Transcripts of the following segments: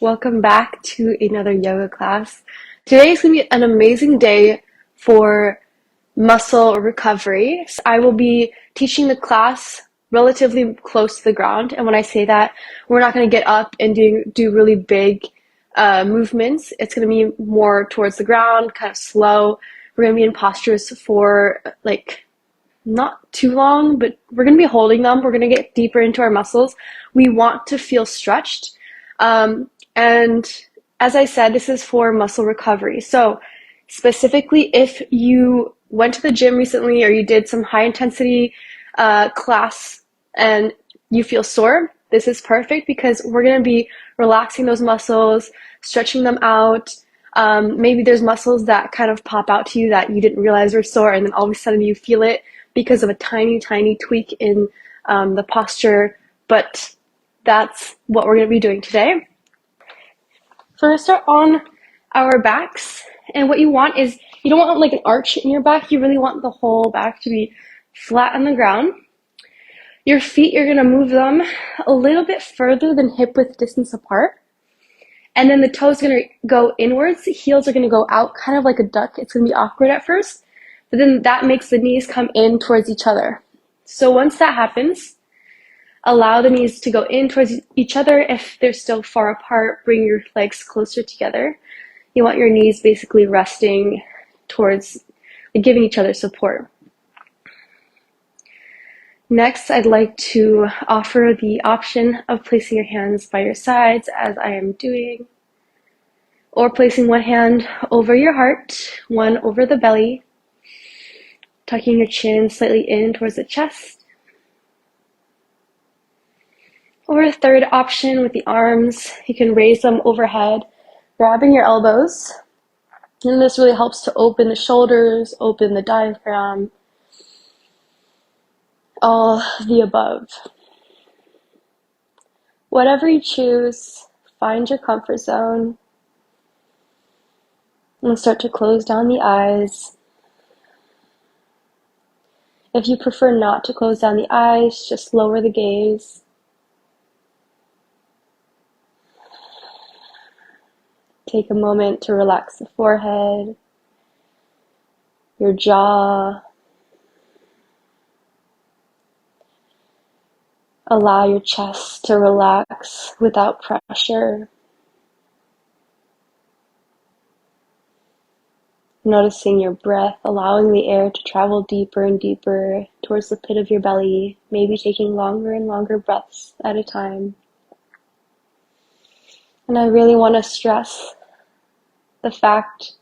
Welcome back to another yoga class. Today is going to be an amazing day for muscle recovery. So I will be teaching the class relatively close to the ground, and when I say that, we're not going to get up and do really big movements. It's going to be more towards the ground, kind of slow. We're going to be in postures for not too long, but we're going to be holding them. We're going to get deeper into our muscles. We want to feel stretched. And as I said, this is for muscle recovery. So specifically, if you went to the gym recently or you did some high intensity class and you feel sore, this is perfect because we're going to be relaxing those muscles, stretching them out. Maybe there's muscles that kind of pop out to you that you didn't realize were sore, and then all of a sudden you feel it because of a tiny, tiny tweak in the posture. But that's what we're going to be doing today. So we're going to start on our backs. And what you want is, you don't want like an arch in your back. You really want the whole back to be flat on the ground. Your feet, you're going to move them a little bit further than hip width distance apart. And then the toes are going to go inwards. The heels are going to go out kind of like a duck. It's going to be awkward at first, but then that makes the knees come in towards each other. So once that happens, allow the knees to go in towards each other. If they're still far apart, bring your legs closer together. You want your knees basically resting towards, giving each other support. Next, I'd like to offer the option of placing your hands by your sides, as I am doing, or placing one hand over your heart, one over the belly, tucking your chin slightly in towards the chest. Or a third option with the arms, you can raise them overhead, grabbing your elbows. And this really helps to open the shoulders, open the diaphragm, all the above. Whatever you choose, find your comfort zone. And start to close down the eyes. If you prefer not to close down the eyes, just lower the gaze. Take a moment to relax the forehead, your jaw. Allow your chest to relax without pressure. Noticing your breath, allowing the air to travel deeper and deeper towards the pit of your belly, maybe taking longer and longer breaths at a time. And I really want to stress the fact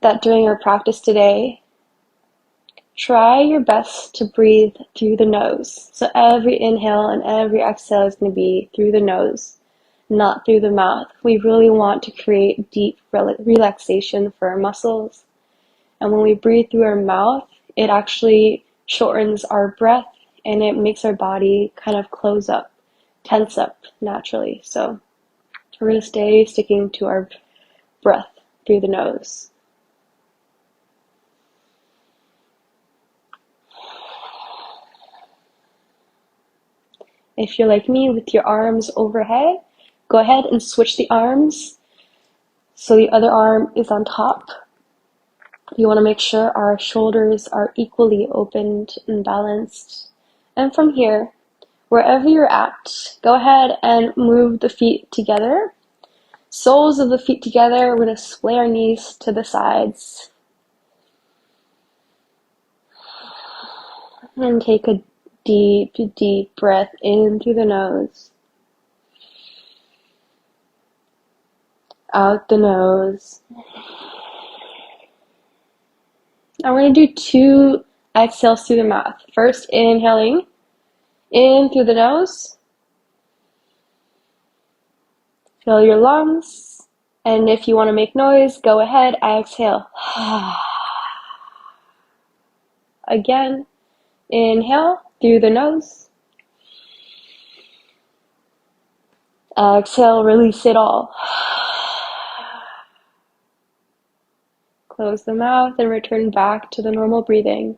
that during our practice today, try your best to breathe through the nose. So every inhale and every exhale is going to be through the nose, not through the mouth. We really want to create deep relaxation for our muscles. And when we breathe through our mouth, it actually shortens our breath and it makes our body kind of close up, tense up naturally. So we're going to stay sticking to our breath through the nose. If you're like me with your arms overhead, go ahead and switch the arms so the other arm is on top. You want to make sure our shoulders are equally opened and balanced. And from here, wherever you're at, go ahead and move the feet together. Soles of the feet together. We're going to splay our knees to the sides. And take a deep, deep breath in through the nose. Out the nose. Now we're going to do 2 exhales through the mouth. First, inhaling in through the nose. Fill your lungs. And if you want to make noise, go ahead, exhale. Again, inhale through the nose. Exhale, release it all. Close the mouth and return back to the normal breathing.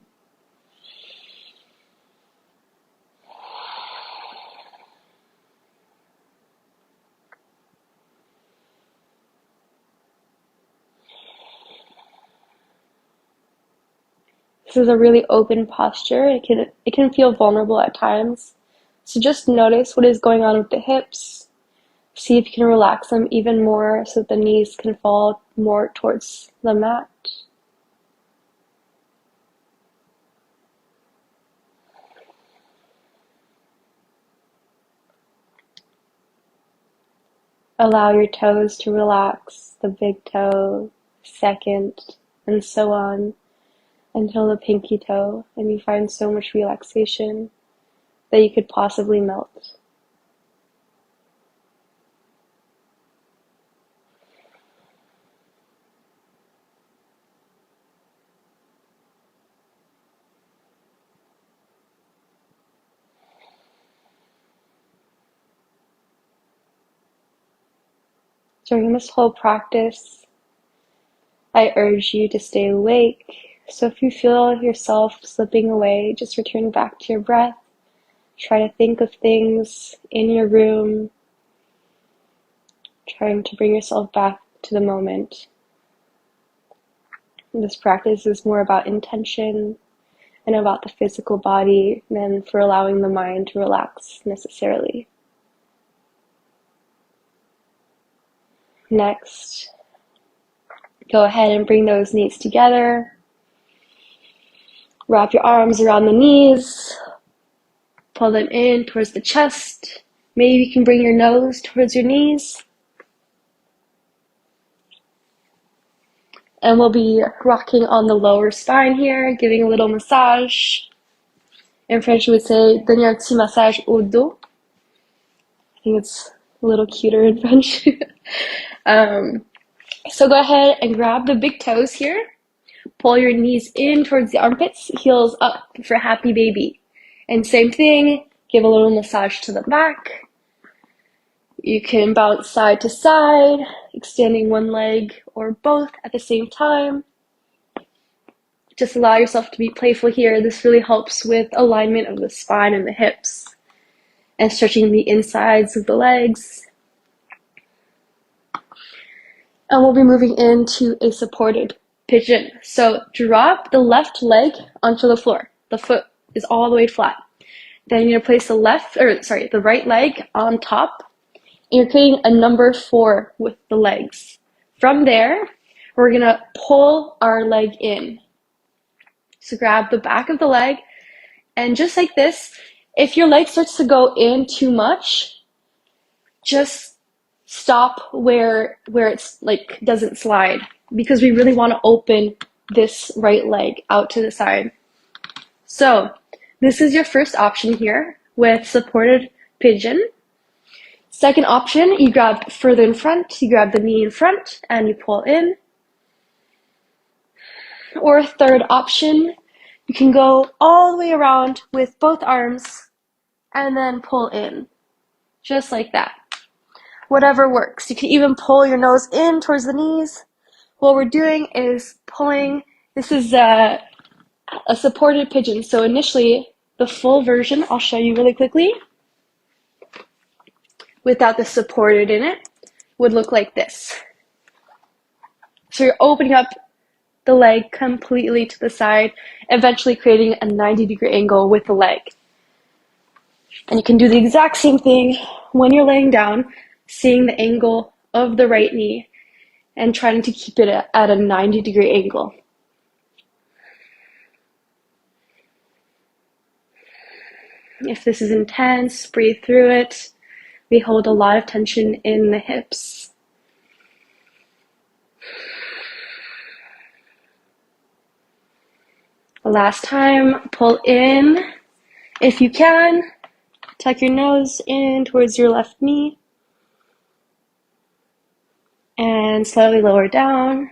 This is a really open posture. It can feel vulnerable at times. So just notice what is going on with the hips. See if you can relax them even more so that the knees can fall more towards the mat. Allow your toes to relax, the big toe, second, and so on until the pinky toe, and you find so much relaxation that you could possibly melt. During this whole practice, I urge you to stay awake. So if you feel yourself slipping away, just return back to your breath. Try to think of things in your room, trying to bring yourself back to the moment. This practice is more about intention and about the physical body than for allowing the mind to relax necessarily. Next, go ahead and bring those knees together. Wrap your arms around the knees. Pull them in towards the chest. Maybe you can bring your nose towards your knees. And we'll be rocking on the lower spine here, giving a little massage. In French, we would say, donner un petit massage au dos. I think it's a little cuter in French. So go ahead and grab the big toes here. Pull your knees in towards the armpits, heels up for happy baby. And same thing, give a little massage to the back. You can bounce side to side, extending one leg or both at the same time. Just allow yourself to be playful here. This really helps with alignment of the spine and the hips and stretching the insides of the legs. And we'll be moving into a supported pigeon. So drop the left leg onto the floor. The foot is all the way flat. Then you're going to place the right leg on top. And you're creating a number 4 with the legs. From there, we're going to pull our leg in. So grab the back of the leg, and just like this, if your leg starts to go in too much, just stop where it's like doesn't slide, because we really want to open this right leg out to the side. So this is your first option here with supported pigeon. Second option, you grab further in front, you grab the knee in front and you pull in. Or third option, you can go all the way around with both arms and then pull in, just like that. Whatever works. You can even pull your nose in towards the knees. What we're doing is pulling. This is a supported pigeon. So initially, the full version, I'll show you really quickly, without the supported in it, would look like this. So you're opening up the leg completely to the side, eventually creating a 90-degree angle with the leg. And you can do the exact same thing when you're laying down, seeing the angle of the right knee and trying to keep it at a 90-degree angle. If this is intense, breathe through it. We hold a lot of tension in the hips. Last time, pull in. If you can, tuck your nose in towards your left knee. And slowly lower down.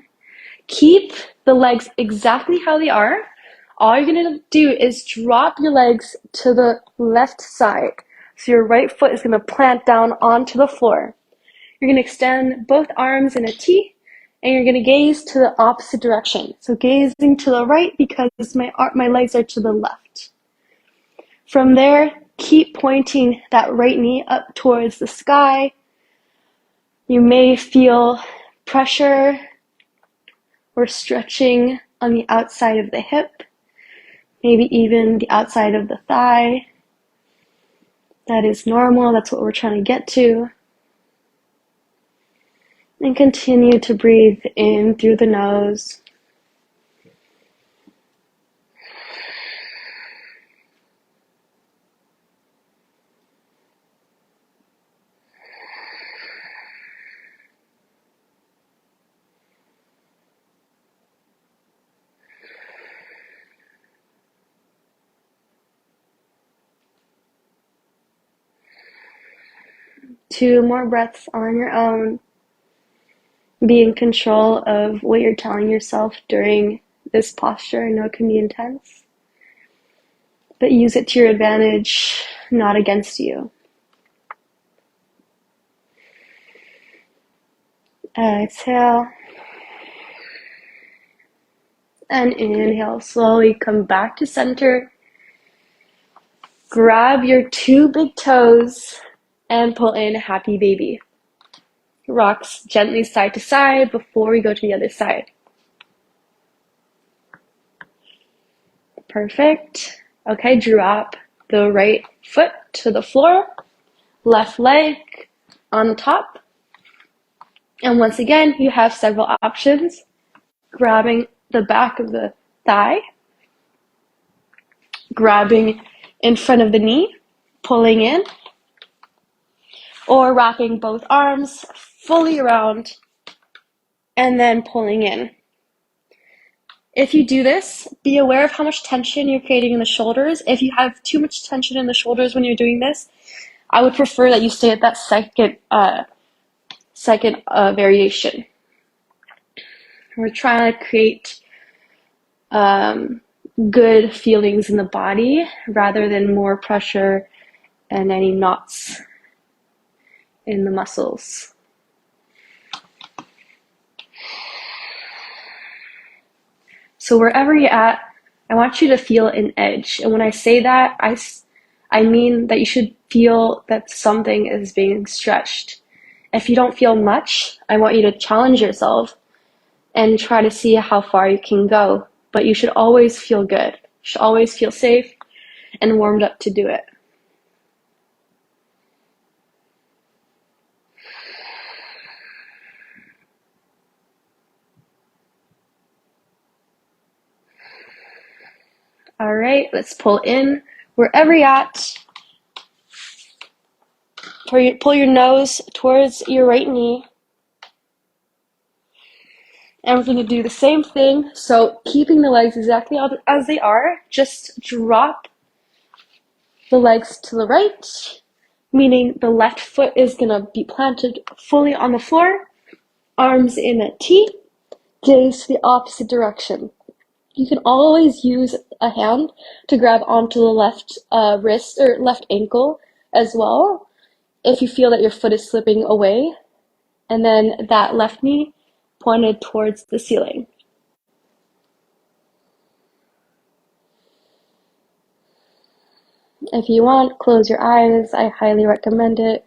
Keep the legs exactly how they are. All you're going to do is drop your legs to the left side. So your right foot is going to plant down onto the floor. You're going to extend both arms in a T, and you're going to gaze to the opposite direction. So gazing to the right because my legs are to the left. From there, keep pointing that right knee up towards the sky. You may feel pressure or stretching on the outside of the hip. maybe even the outside of the thigh. That is normal. That's what we're trying to get to. And continue to breathe in through the nose. Two more breaths on your own. Be in control of what you're telling yourself during this posture. I know it can be intense, but use it to your advantage, not against you. Exhale. And inhale. Slowly come back to center. Grab your two big toes and pull in happy baby. Rocks gently side to side before we go to the other side. Perfect. Okay, drop the right foot to the floor, left leg on the top. And once again, you have several options. Grabbing the back of the thigh, grabbing in front of the knee, pulling in, or wrapping both arms fully around and then pulling in. If you do this, be aware of how much tension you're creating in the shoulders. If you have too much tension in the shoulders when you're doing this, I would prefer that you stay at that second variation. We're trying to create good feelings in the body rather than more pressure and any knots in the muscles. So wherever you're at, I want you to feel an edge. And when I say that, I mean that you should feel that something is being stretched. If you don't feel much, I want you to challenge yourself and try to see how far you can go. But you should always feel good. You should always feel safe and warmed up to do it. All right, let's pull in wherever you're at. Pull your nose towards your right knee. And we're going to do the same thing. So keeping the legs exactly as they are, just drop the legs to the right, meaning the left foot is going to be planted fully on the floor, arms in a T, gaze to the opposite direction. You can always use a hand to grab onto the left wrist or left ankle as well if you feel that your foot is slipping away, and then that left knee pointed towards the ceiling. If you want, close your eyes. I highly recommend it.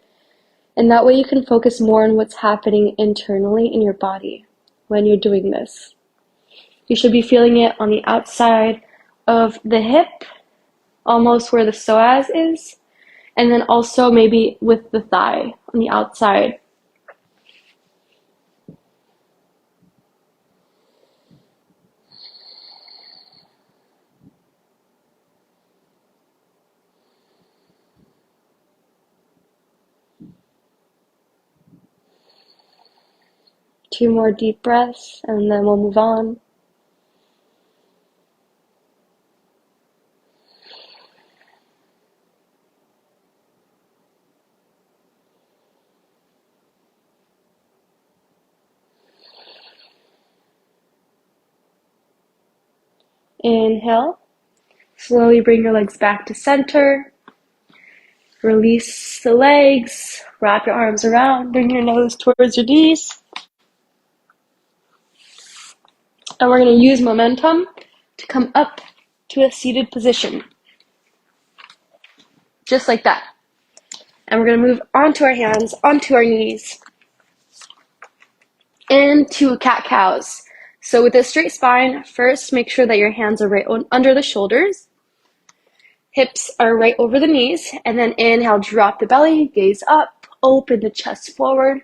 And that way you can focus more on what's happening internally in your body when you're doing this. You should be feeling it on the outside of the hip, almost where the psoas is, and then also maybe with the thigh on the outside. Two more deep breaths, and then we'll move on. Inhale. Slowly bring your legs back to center. Release the legs. Wrap your arms around. Bring your nose towards your knees. And we're going to use momentum to come up to a seated position. Just like that. And we're going to move onto our hands, onto our knees, into cat-cows. So with a straight spine, first make sure that your hands are right under the shoulders. Hips are right over the knees. And then inhale, drop the belly, gaze up, open the chest forward.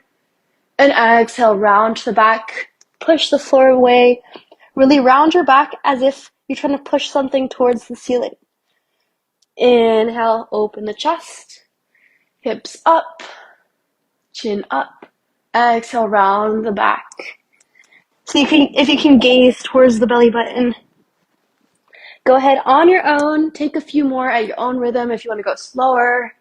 And exhale, round to the back, push the floor away. Really round your back as if you're trying to push something towards the ceiling. Inhale, open the chest, hips up, chin up. Exhale, round the back. So if you can gaze towards the belly button, go ahead on your own. Take a few more at your own rhythm. If you want to go slower,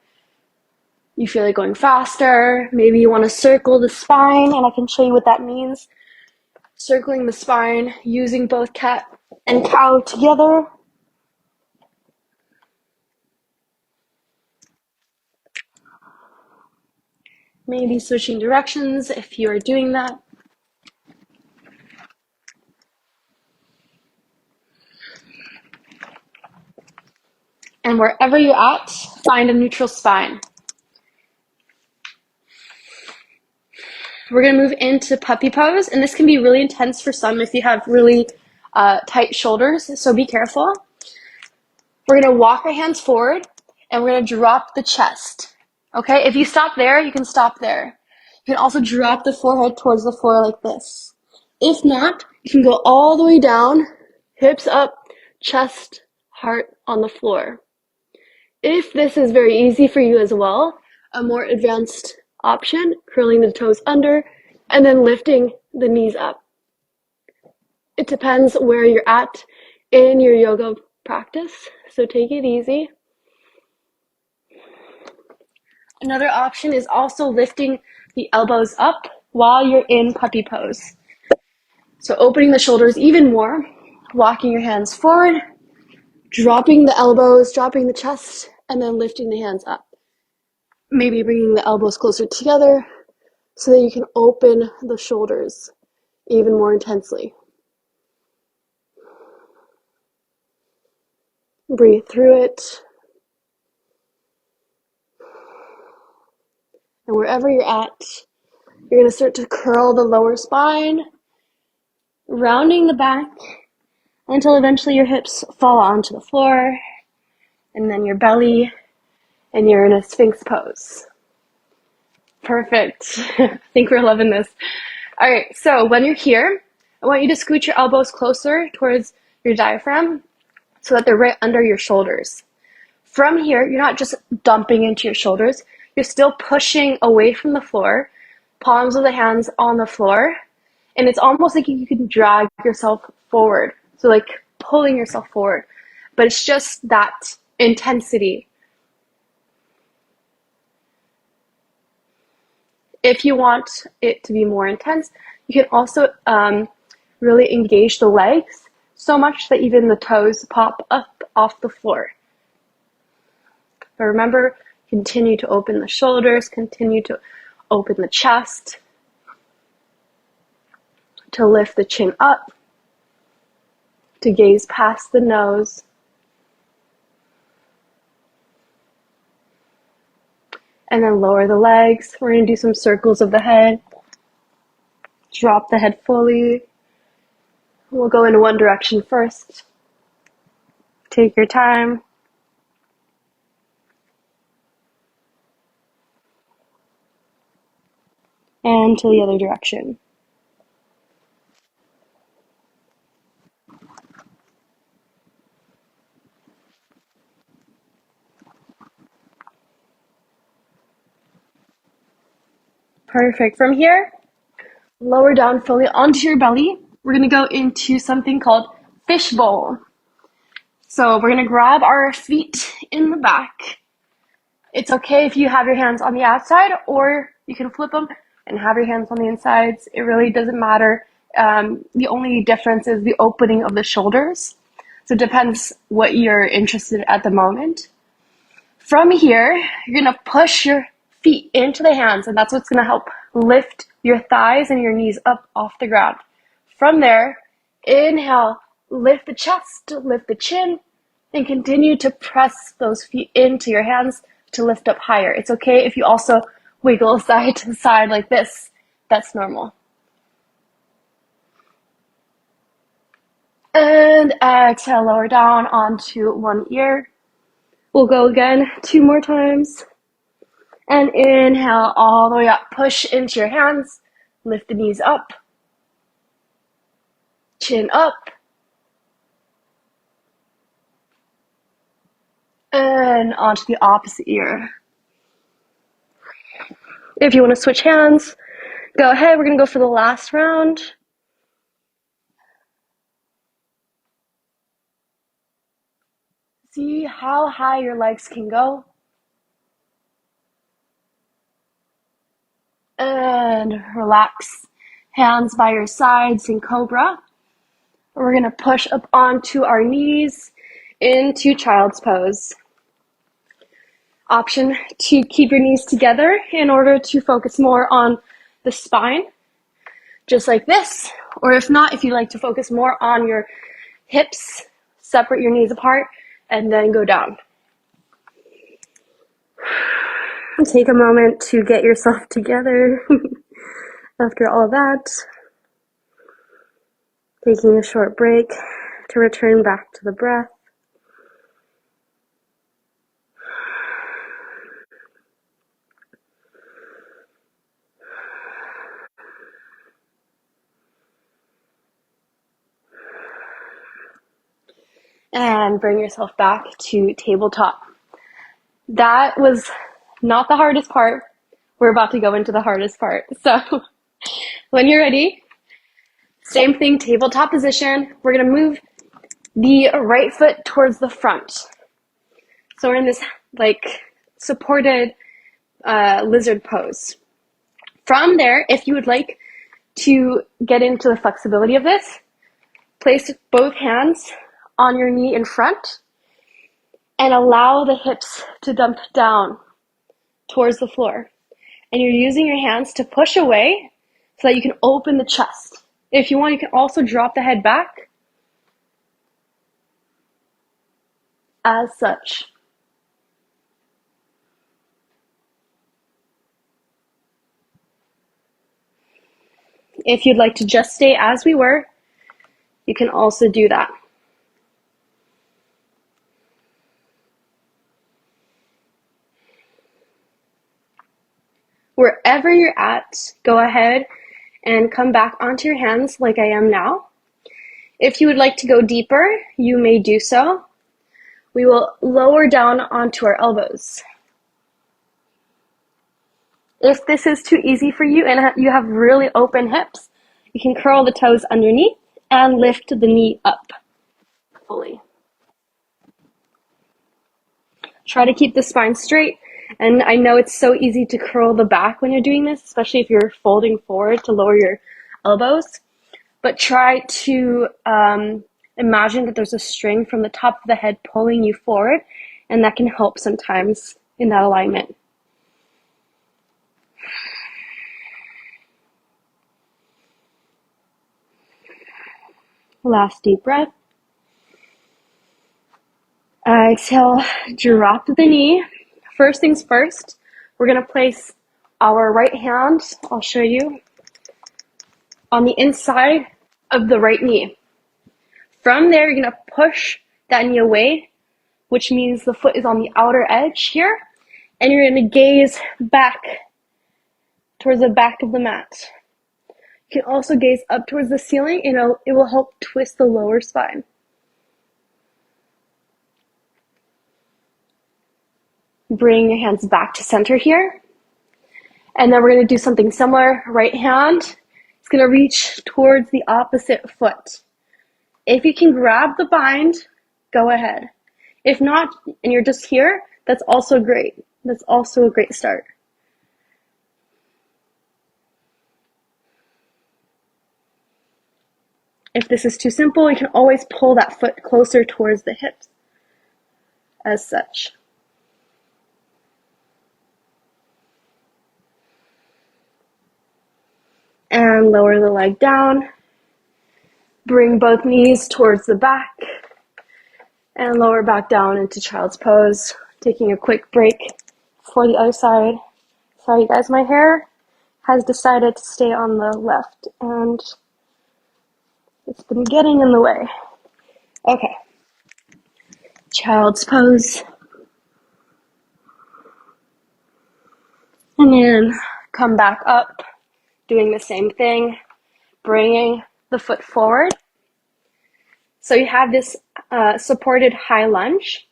you feel like going faster. Maybe you want to circle the spine, and I can show you what that means. Circling the spine, using both cat and cow together. Maybe switching directions if you are doing that. And wherever you're at, find a neutral spine. We're going to move into puppy pose, and this can be really intense for some if you have really tight shoulders, so be careful. We're going to walk our hands forward, and we're going to drop the chest. Okay, if you stop there, you can stop there. You can also drop the forehead towards the floor like this. If not, you can go all the way down, hips up, chest, heart on the floor. If this is very easy for you as well, a more advanced option, curling the toes under and then lifting the knees up. It depends where you're at in your yoga practice, so take it easy. Another option is also lifting the elbows up while you're in puppy pose. So opening the shoulders even more, walking your hands forward, dropping the elbows, dropping the chest, and then lifting the hands up. Maybe bringing the elbows closer together so that you can open the shoulders even more intensely. Breathe through it. And wherever you're at, you're going to start to curl the lower spine, rounding the back until eventually your hips fall onto the floor, and then your belly, and you're in a Sphinx pose. Perfect. I think we're loving this. All right, so when you're here, I want you to scoot your elbows closer towards your diaphragm so that they're right under your shoulders. From here, you're not just dumping into your shoulders, you're still pushing away from the floor, palms of the hands on the floor, and it's almost like you can drag yourself forward. So like pulling yourself forward, but it's just that intensity. If you want it to be more intense, you can also really engage the legs so much that even the toes pop up off the floor. But remember, continue to open the shoulders, continue to open the chest, to lift the chin up, to gaze past the nose. And then lower the legs. We're going to do some circles of the head. Drop the head fully. We'll go in one direction first. Take your time. And to the other direction. Perfect. From here, lower down fully onto your belly. We're going to go into something called fishbowl. So we're going to grab our feet in the back. It's okay if you have your hands on the outside, or you can flip them and have your hands on the insides. It really doesn't matter. The only difference is the opening of the shoulders. So it depends what you're interested in at the moment. From here, you're going to push your feet into the hands, and that's what's going to help lift your thighs and your knees up off the ground. From there, inhale, lift the chest, lift the chin, and continue to press those feet into your hands to lift up higher. It's okay if you also wiggle side to side like this. That's normal. And exhale, lower down onto one ear. We'll go again 2 more times. And inhale all the way up. Push into your hands. Lift the knees up. Chin up. And onto the opposite ear. If you want to switch hands, go ahead. We're going to go for the last round. See how high your legs can go. And relax. Hands by your sides in cobra. We're going to push up onto our knees into child's pose. Option to keep your knees together in order to focus more on the spine, just like this. Or if not, if you like to focus more on your hips, separate your knees apart and then go down. Take a moment to get yourself together after all that. Taking a short break to return back to the breath. And bring yourself back to tabletop. That was not the hardest part. We're about to go into the hardest part. So when you're ready, same thing, tabletop position. We're going to move the right foot towards the front. So we're in this like supported lizard pose. From there, if you would like to get into the flexibility of this, place both hands on your knee in front and allow the hips to dump down towards the floor. And you're using your hands to push away so that you can open the chest. If you want, you can also drop the head back as such. If you'd like to just stay as we were, you can also do that. Wherever you're at, go ahead and come back onto your hands like I am now. If you would like to go deeper, you may do so. We will lower down onto our elbows. If this is too easy for you and you have really open hips, you can curl the toes underneath and lift the knee up fully. Try to keep the spine straight. And I know it's so easy to curl the back when you're doing this, especially if you're folding forward to lower your elbows. But try to imagine that there's a string from the top of the head pulling you forward, and that can help sometimes in that alignment. Last deep breath. Exhale, drop the knee. First things first, we're going to place our right hand, I'll show you, on the inside of the right knee. From there, you're going to push that knee away, which means the foot is on the outer edge here, and you're going to gaze back towards the back of the mat. You can also gaze up towards the ceiling, and it will help twist the lower spine. Bring your hands back to center here. And then we're going to do something similar. Right hand is going to reach towards the opposite foot. If you can grab the bind, go ahead. If not, and you're just here, that's also great. That's also a great start. If this is too simple, you can always pull that foot closer towards the hips as such. And lower the leg down. Bring both knees towards the back and lower back down into child's pose. Taking a quick break for the other side. Sorry guys, my hair has decided to stay on the left and it's been getting in the way. Okay, child's pose. And then come back up, doing the same thing, bringing the foot forward. So you have this supported high lunge.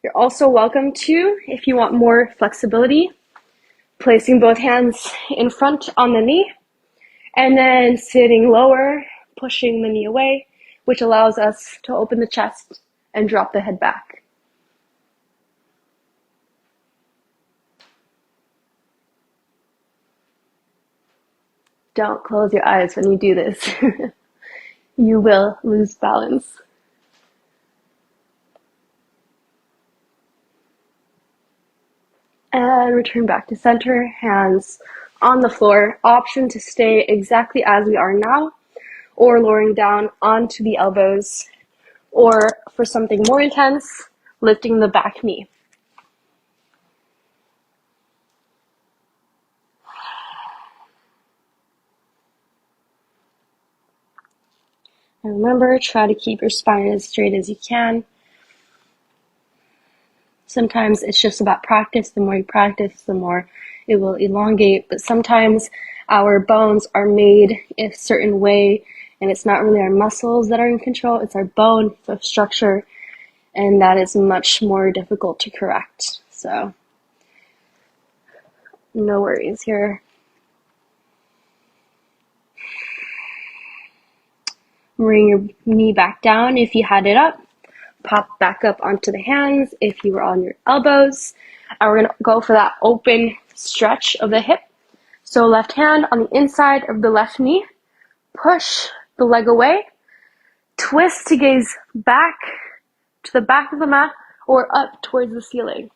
You're also welcome to, if you want more flexibility, placing both hands in front on the knee and then sitting lower, pushing the knee away, which allows us to open the chest and drop the head back. Don't close your eyes when you do this. You will lose balance. And return back to center, hands on the floor. Option to stay exactly as we are now, or lowering down onto the elbows, or for something more intense, lifting the back knee. And remember, try to keep your spine as straight as you can. Sometimes it's just about practice. The more you practice, the more it will elongate. But sometimes our bones are made a certain way, and it's not really our muscles that are in control, it's our bone, the structure, and that is much more difficult to correct. So, no worries here. Bring your knee back down if you had it up. Pop back up onto the hands if you were on your elbows. And we're going to go for that open stretch of the hip. So left hand on the inside of the left knee. Push the leg away. Twist to gaze back to the back of the mat or up towards the ceiling.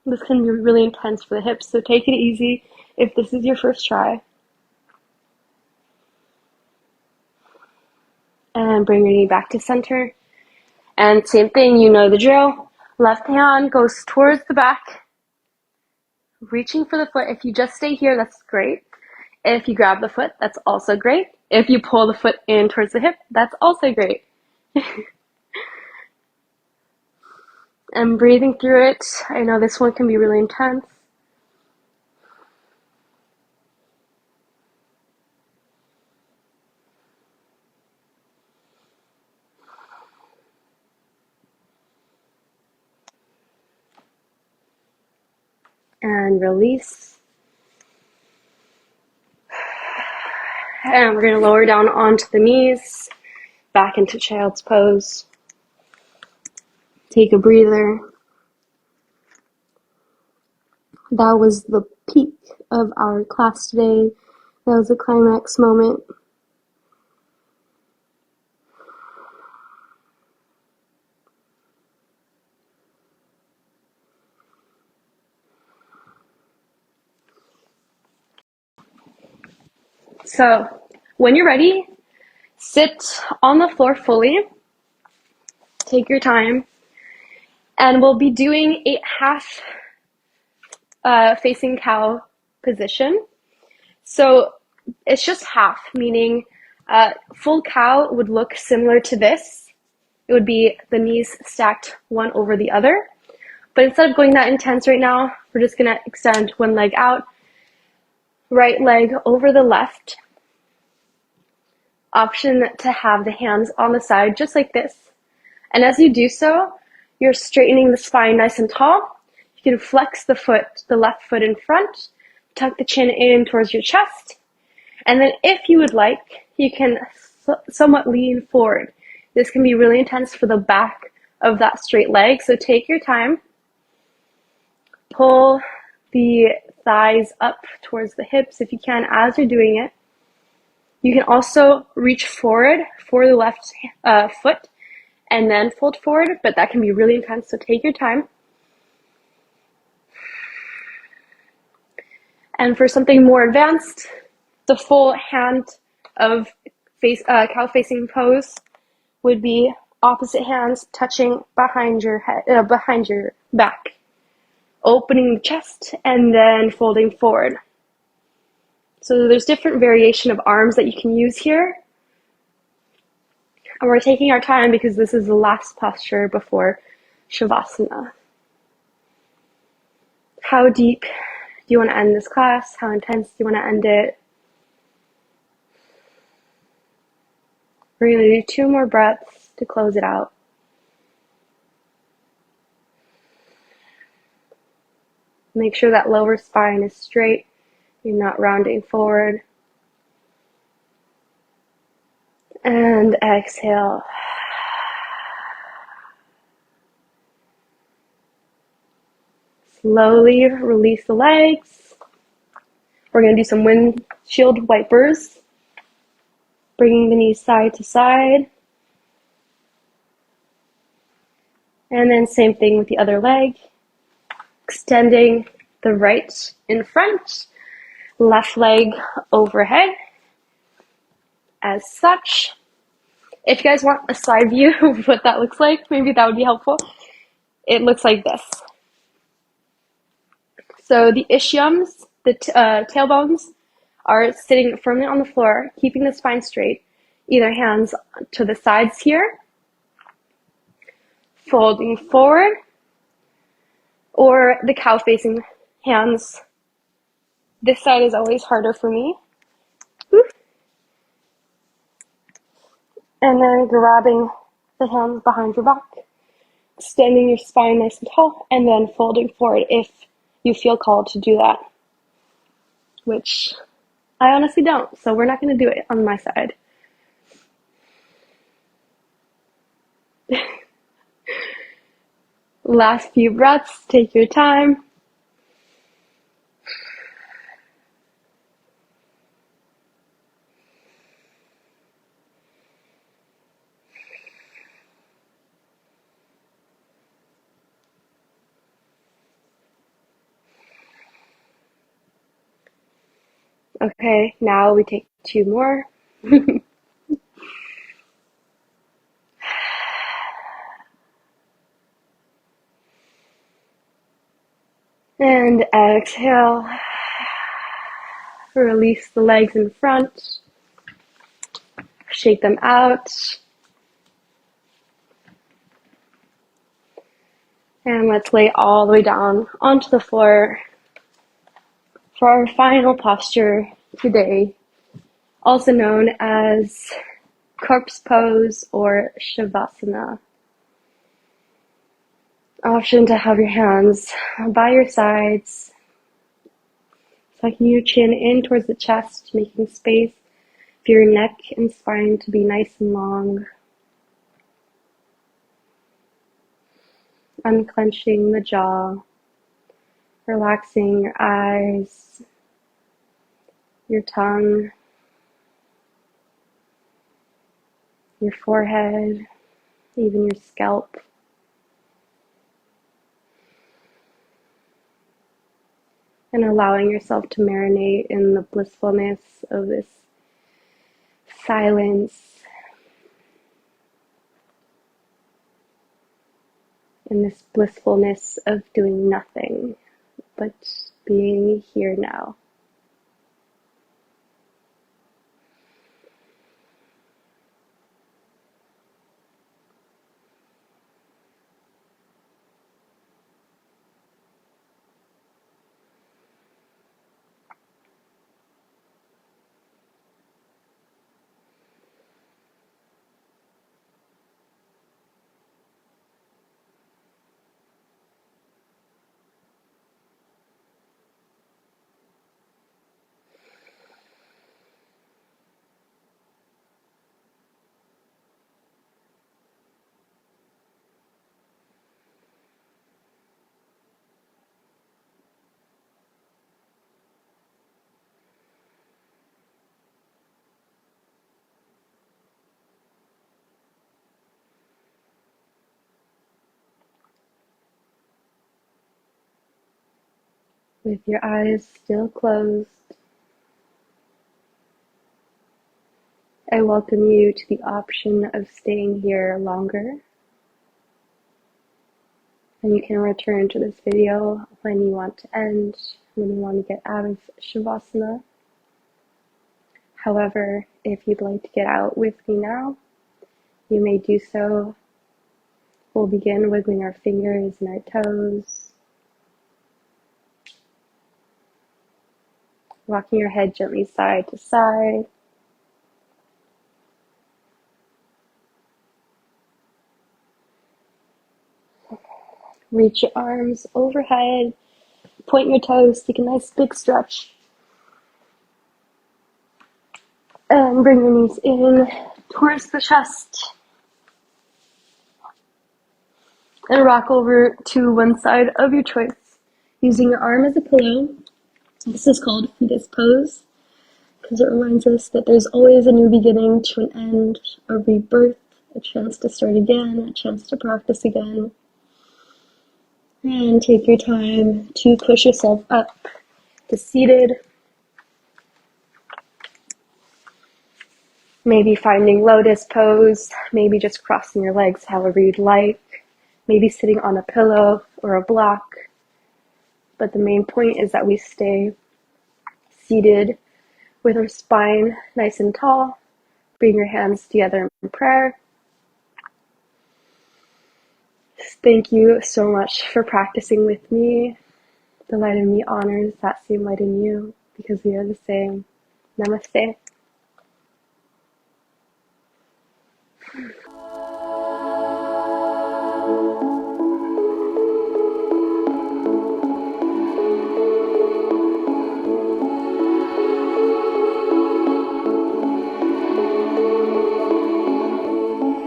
This can be really intense for the hips, so take it easy if this is your first try. And bring your knee back to center. And same thing, you know the drill. Left hand goes towards the back, reaching for the foot. If you just stay here, that's great. If you grab the foot, that's also great. If you pull the foot in towards the hip, that's also great. And breathing through it. I know this one can be really intense. And release. And we're going to lower down onto the knees, back into child's pose. Take a breather. That was the peak of our class today. That was the climax moment. So, when you're ready, sit on the floor fully. Take your time. And we'll be doing a half facing cow position. So, it's just half, meaning full cow would look similar to this. It would be the knees stacked one over the other. But instead of going that intense right now, we're just going to extend one leg out, right leg over the left. Option to have the hands on the side, just like this. And as you do so, you're straightening the spine nice and tall. You can flex the foot, the left foot in front, tuck the chin in towards your chest. And then if you would like, you can somewhat lean forward. This can be really intense for the back of that straight leg, so take your time. Pull the thighs up towards the hips if you can as you're doing it. You can also reach forward for the left foot and then fold forward, but that can be really intense, so take your time. And for something more advanced, the full hand of cow facing pose would be opposite hands touching behind your head, behind your back, opening the chest and then folding forward. So there's different variation of arms that you can use here. And we're taking our time because this is the last posture before Shavasana. How deep do you want to end this class? How intense do you want to end it? We're going to do 2 more breaths to close it out. Make sure that lower spine is straight. You're not rounding forward. And exhale. Slowly release the legs. We're going to do some windshield wipers. Bringing the knees side to side. And then same thing with the other leg. Extending the right in front. Left leg overhead. As such. If you guys want a side view of what that looks like, maybe that would be helpful. It looks like this. So the ischiums, the tailbones, are sitting firmly on the floor, keeping the spine straight. Either hands to the sides here, folding forward, or the cow-facing hands. This side is always harder for me. And then grabbing the hands behind your back, extending your spine nice and tall, and then folding forward if you feel called to do that, which I honestly don't, so we're not going to do it on my side. Last few breaths, take your time. Okay, now we take 2 more. And exhale. Release the legs in front. Shake them out. And let's lay all the way down onto the floor for our final posture today, also known as corpse pose or Shavasana. Option to have your hands by your sides, sucking your chin in towards the chest, making space for your neck and spine to be nice and long. Unclenching the jaw, relaxing your eyes, your tongue, your forehead, even your scalp. And allowing yourself to marinate in the blissfulness of this silence, in this blissfulness of doing nothing but being here now. With your eyes still closed, I welcome you to the option of staying here longer. And you can return to this video when you want to end, when you want to get out of Shavasana. However, if you'd like to get out with me now, you may do so. We'll begin wiggling our fingers and our toes, rocking your head gently side to side. Reach your arms overhead, point your toes, take a nice big stretch. And bring your knees in towards the chest. And rock over to one side of your choice, using your arm as a pillow. This is called fetus pose, because it reminds us that there's always a new beginning to an end, a rebirth, a chance to start again, a chance to practice again. And take your time to push yourself up to seated. Maybe finding lotus pose, maybe just crossing your legs however you'd like, maybe sitting on a pillow or a block. But the main point is that we stay seated with our spine nice and tall. Bring your hands together in prayer. Thank you so much for practicing with me. The light in me honors that same light in you because we are the same. Namaste.